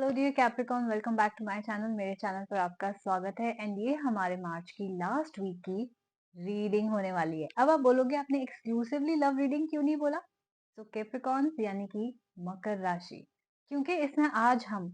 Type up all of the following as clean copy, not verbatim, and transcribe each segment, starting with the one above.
Hello dear Capricorn, welcome back to my channel. मेरे channel पर आपका स्वागत है एंड ये हमारे मार्च की लास्ट वीक की रीडिंग होने वाली है। अब आप बोलोगे आपने एक्सक्लूसिवली लव रीडिंग क्यों नहीं बोला? तो कैप्रिकॉर्न्स यानी कि मकर राशि, क्योंकि इसमें आज हम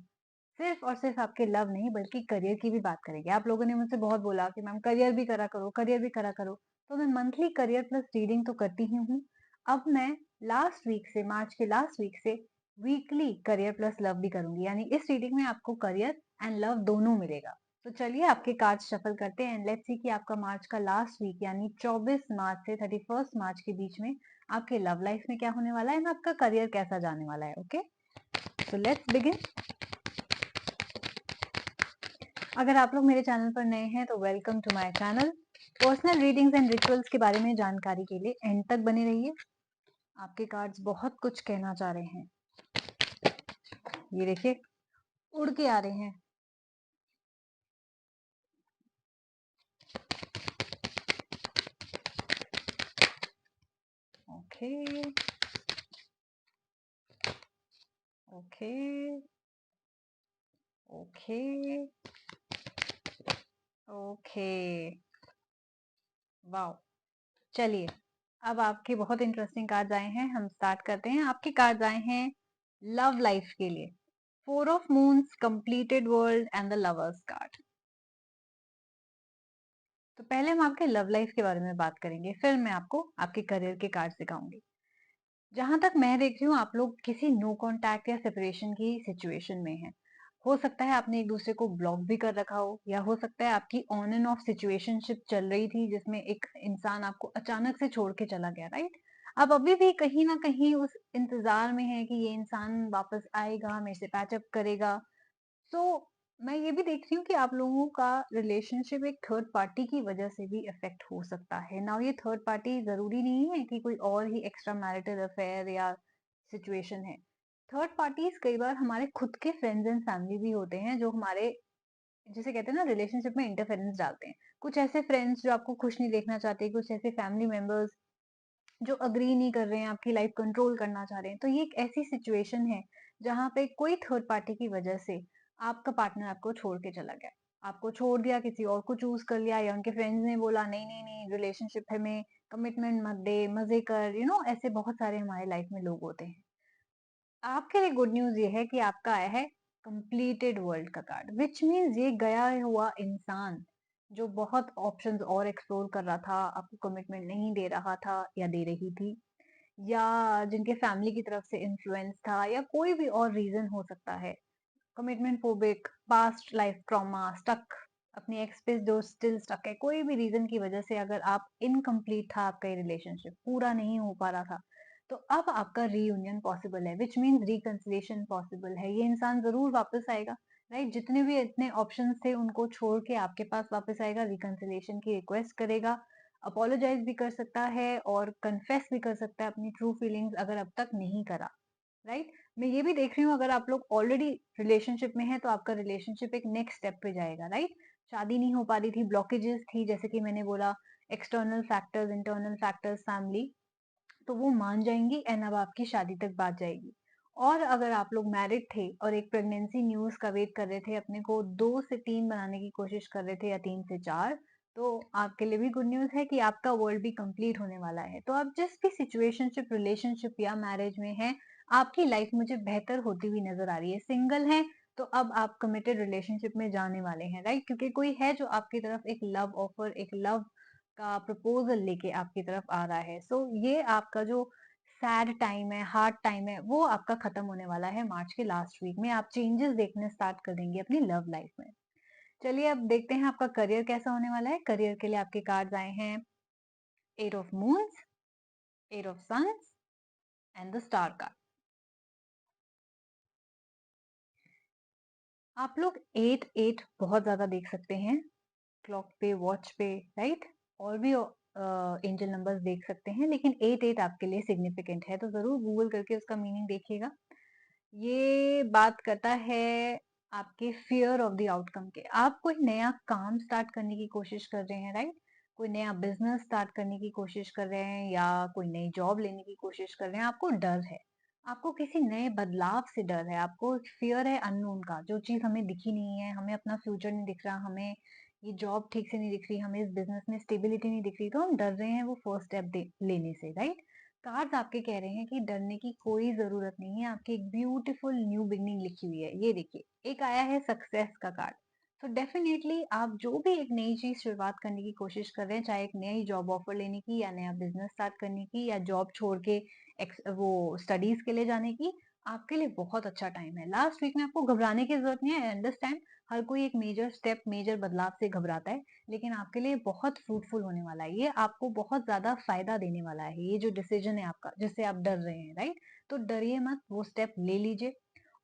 सिर्फ और सिर्फ आपके लव नहीं बल्कि करियर की भी बात करेंगे। आप लोगों ने मुझसे बहुत बोला कि मैम करियर भी करा करो, करियर भी करा करो, तो मैं मंथली करियर प्लस रीडिंग तो करती ही हूँ। अब मैं लास्ट वीक से, मार्च के लास्ट वीक से वीकली करियर प्लस लव भी करूंगी, यानी इस रीडिंग में आपको करियर एंड लव दोनों मिलेगा। तो चलिए आपके कार्ड शफल करते हैं एंड लेट्स सी कि आपका मार्च का लास्ट वीक यानी 24 मार्च से 31 मार्च के बीच में आपके लव लाइफ में क्या होने वाला है एंड आपका करियर कैसा जाने वाला है। Okay, so let's begin. अगर आप लोग मेरे चैनल पर नए हैं तो welcome to my channel. Personal readings and rituals के बारे में जानकारी के लिए एंड तक बने रहिए। आपके कार्ड्स बहुत कुछ कहना चाह रहे हैं। ये देखिए, उड़ के आ रहे हैं। Okay okay okay okay, wow. चलिए, अब आपके बहुत इंटरेस्टिंग कार्ड्स आए हैं, हम स्टार्ट करते हैं। आपके कार्ड्स आए हैं लव लाइफ के लिए, four of moons, completed world and the lovers card. तो पहले हम आपके लव लाइफ के बारे में बात करेंगे, फिर मैं आपको आपके करियर के कार्ड दिखाऊंगी। जहां तक मैं देख रही हूँ आप लोग किसी नो कांटेक्ट या सेपरेशन की सिचुएशन में हैं। हो सकता है आपने एक दूसरे को ब्लॉक भी कर रखा हो, या हो सकता है आपकी ऑन एंड ऑफ सिचुएशनशिप चल रही थी जिसमें एक इंसान आपको अचानक से छोड़ के चला गया, राइट? आप अभी भी कहीं ना कहीं उस इंतजार में है कि ये इंसान वापस आएगा, मेरे से पैचअप करेगा। सो मैं ये भी देख रही हूँ कि आप लोगों का रिलेशनशिप एक थर्ड पार्टी की वजह से भी इफेक्ट हो सकता है। नाउ ये थर्ड पार्टी जरूरी नहीं है कि कोई और ही एक्स्ट्रा मैरिटल अफेयर या सिचुएशन है। थर्ड पार्टीज कई बार हमारे खुद के फ्रेंड्स एंड फैमिली भी होते हैं, जो हमारे, जिसे कहते हैं ना, रिलेशनशिप में इंटरफेरेंस डालते हैं। कुछ ऐसे फ्रेंड्स जो आपको खुश नहीं देखना चाहते, कुछ ऐसे फैमिली मेंबर्स जो अग्री नहीं कर रहे हैं, आपकी लाइफ कंट्रोल करना चाह रहे हैं। तो ये एक ऐसी सिचुएशन है जहां पे कोई थर्ड पार्टी की वजह से आपका पार्टनर आपको छोड़ के चला गया, आपको छोड़ दिया, किसी और को चूज कर लिया, या उनके फ्रेंड्स ने बोला नहीं नहीं नहीं रिलेशनशिप है में कमिटमेंट मत दे, मजे कर, ऐसे बहुत सारे हमारे लाइफ में लोग होते हैं। आपके लिए गुड न्यूज ये है कि आपका आया है कंप्लीटेड वर्ल्ड का कार्ड, विच मीन्स ये गया हुआ इंसान जो बहुत ऑप्शंस और एक्सप्लोर कर रहा था, आपको कमिटमेंट नहीं दे रहा था या दे रही थी, या जिनके फैमिली की तरफ से इन्फ्लुएंस था, या कोई भी और रीजन हो सकता है, commitment phobic, past life trauma, stuck, अपनी एक्स पे जो स्टिल स्टक है, कोई भी रीजन की वजह से अगर आप इनकम्प्लीट था, आपका रिलेशनशिप पूरा नहीं हो पा रहा था, तो अब आपका रीयूनियन पॉसिबल है, विच मीन्स रिकंसिलिएशन पॉसिबल है। ये इंसान जरूर वापस आएगा, राइट? जितने भी इतने ऑप्शंस थे उनको छोड़ के आपके पास वापस आएगा, रिकंसिलिएशन की रिक्वेस्ट करेगा, अपोलोजाइज भी कर सकता है और कन्फेस भी कर सकता है अपनी ट्रू फीलिंग्स, अगर अब तक नहीं करा, राइट? मैं ये भी देख रही हूँ अगर आप लोग ऑलरेडी रिलेशनशिप में हैं तो आपका रिलेशनशिप एक नेक्स्ट स्टेप पे जाएगा, राइट? शादी नहीं हो पा रही थी, ब्लॉकेजेस थी, जैसे कि मैंने बोला, external factors, internal factors, family, तो वो मान जाएंगी एंड अब आपकी शादी तक बात जाएगी। और अगर आप लोग मैरिड थे और एक प्रेगनेंसी न्यूज का वेट कर रहे थे, अपने को 2 से 3 बनाने की कोशिश कर रहे थे, या 3 से 4, तो आपके लिए भी गुड न्यूज है कि आपका वर्ल्ड भी कंप्लीट होने वाला है। तो आप जिस भी सिचुएशनशिप, रिलेशनशिप या मैरिज में हैं, आपकी लाइफ मुझे बेहतर होती हुई नजर आ रही है। सिंगल है तो अब आप कमिटेड रिलेशनशिप में जाने वाले हैं, राइट? क्योंकि कोई है जो आपकी तरफ एक लव ऑफर, एक लव का प्रपोजल लेके आपकी तरफ आ रहा है। सो ये आपका जो सैड टाइम है, हार्ड टाइम है, वो आपका खत्म होने वाला है मार्च के लास्ट वीक में। आप चेंजेस देखने स्टार्ट कर देंगे अपनी लव लाइफ में। चलिए अब देखते हैं आपका करियर कैसा होने वाला है। करियर के लिए आपके कार्ड्स आए हैं eight of moons, eight of suns and the star card. आप लोग 8 8 बहुत ज्यादा देख सकते हैं क्लॉक पे, वॉच पे, राइट? और भी एंजल नंबर्स देख सकते हैं, लेकिन 8 8 आपके लिए सिग्निफिकेंट है, तो जरूर गूगल करके उसका मीनिंग देखिएगा। ये बात करता है आपके फियर ऑफ द आउटकम के। आप कोई नया काम स्टार्ट करने की कोशिश कर रहे हैं, राइट? कोई नया बिजनेस स्टार्ट करने की कोशिश कर रहे हैं, या कोई नई जॉब लेने की कोशिश कर रहे हैं, आपको डर है। आपको किसी नए बदलाव से डर है, आपको फ़ियर है अननोन का, जो चीज़ हमें दिखी नहीं है, हमें अपना फ्यूचर नहीं दिख रहा, हमें ये जॉब ठीक से नहीं दिख रही, हमें इस बिज़नेस में स्टेबिलिटी नहीं दिख रही, तो हम डर रहे हैं वो फर्स्ट स्टेप दे लेने से, राइट? कार्ड्स आपके कह रहे हैं कि डरने की कोई ज़रूरत नहीं है, आपकी एक ब्यूटीफुल न्यू बिगिनिंग लिखी हुई है। ये देखिए, एक आया है सक्सेस का कार्ड। तो डेफिनिटली आप जो भी एक नई चीज़ शुरुआत करने की कोशिश कर रहे हैं, चाहे एक नई जॉब ऑफर लेने की या नया बिज़नेस स्टार्ट करने की या जॉब छोड़ के वो स्टडीज के लिए जाने की, आपके लिए बहुत अच्छा टाइम है। लास्ट वीक में आपको घबराने की जरूरत नहीं है। आई अंडरस्टैंड, हर कोई एक मेजर स्टेप, मेजर बदलाव से घबराता है, लेकिन आपके लिए बहुत फ्रूटफुल होने वाला है। ये आपको बहुत ज्यादा फायदा देने वाला है, ये जो डिसीजन है आपका जिससे आप डर रहे हैं, राइट? तो डरिए मत, वो स्टेप ले लीजिए।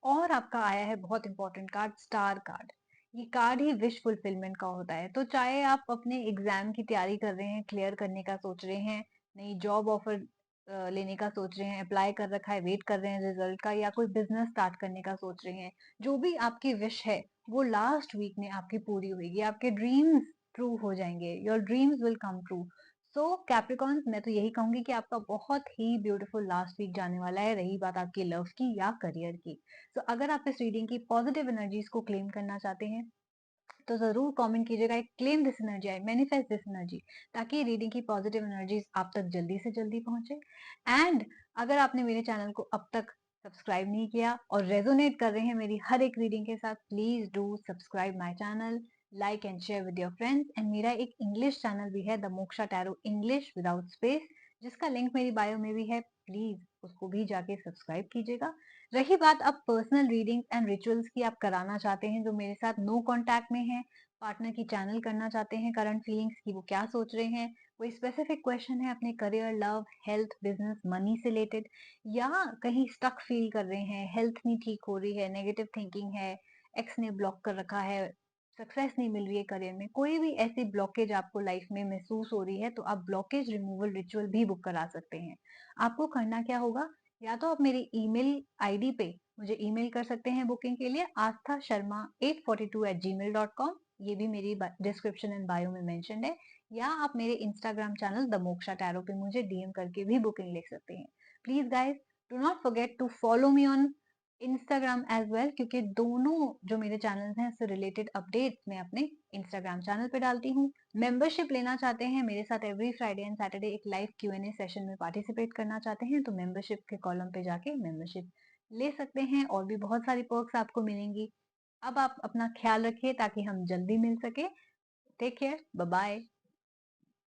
और आपका आया है बहुत इंपॉर्टेंट कार्ड, स्टार कार्ड। ये कार्ड ही विश फुलफिलमेंट का होता है। तो चाहे आप अपने एग्जाम की तैयारी कर रहे हैं, क्लियर करने का सोच रहे हैं, नई जॉब ऑफर लेने का सोच रहे हैं, अप्लाई कर रखा है, वेट कर रहे हैं रिजल्ट का, या कोई बिजनेस स्टार्ट करने का सोच रहे हैं, जो भी आपकी विश है वो लास्ट वीक में आपकी पूरी होगी। आपके ड्रीम्स ट्रू हो जाएंगे, your dreams will come true. So Capricorns, मैं तो यही कहूंगी कि आपका बहुत ही ब्यूटीफुल लास्ट वीक जाने वाला है। रही बात आपकी लव की या करियर की, तो अगर आप इस रीडिंग की पॉजिटिव एनर्जीज को क्लेम करना चाहते हैं, तो ज़रूर कमेंट कीजिएगा, एक claim this energy, I manifest this energy, ताकि रीडिंग की पॉजिटिव एनर्जीज आप तक जल्दी से जल्दी पहुंचे। एंड अगर आपने मेरे चैनल को अब तक सब्सक्राइब नहीं किया और रेजोनेट कर रहे हैं मेरी हर एक रीडिंग के साथ, please do subscribe my channel, like and share with your friends. And मेरा एक इंग्लिश चैनल भी है, the Moksha tarot English without space, जिसका लिंक मेरी बायो में भी है। प्लीज उसको भी जाके सब्सक्राइब कीजिएगा। रही बात अब पर्सनल रीडिंग्स एंड रिचुअल्स की, आप कराना चाहते हैं जो मेरे साथ नो कांटेक्ट में है, पार्टनर की चैनल करना चाहते हैं, करंट फीलिंग्स की वो क्या सोच रहे हैं, कोई स्पेसिफिक क्वेश्चन है अपने career, love, health, business, money से रिलेटेड, या कहीं स्टक फील कर रहे हैं, हेल्थ नहीं ठीक हो रही है, नेगेटिव थिंकिंग है, एक्स ने ब्लॉक कर रखा है, सक्सेस नहीं मिल रही है करियर में, कोई भी ऐसी ब्लॉकेज आपको लाइफ में महसूस हो रही है, तो आप ब्लॉकेज रिमूवल रिचुअल भी बुक करा सकते हैं। आपको करना क्या होगा, या तो आप मेरी ईमेल आईडी पे मुझे ईमेल कर सकते हैं बुकिंग के लिए, आस्था शर्मा 842@gmail.com, ये भी मेरी डिस्क्रिप्शन एंड बायो में मेंशन है। या आप मेरे Instagram channel the Moksha tarot पे मुझे डीएम करके भी बुकिंग ले सकते हैं। Please guys, do not forget to follow me on Instagram as well, क्योंकि दोनों जो मेरे चैनल्स हैं उससे रिलेटेड अपडेट्स मैं अपने इंस्टाग्राम चैनल पे डालती हूँ। मेंबरशिप लेना चाहते हैं मेरे साथ, एवरी फ्राइडे एंड सैटरडे एक लाइव Q&A सेशन में पार्टिसिपेट करना चाहते हैं, तो मेंबरशिप के कॉलम पे जाके मेंबरशिप ले सकते हैं, और भी बहुत सारी पर्क्स आपको मिलेंगी। अब आप अपना ख्याल रखिए ताकि हम जल्दी मिल सके। Take care, bye bye.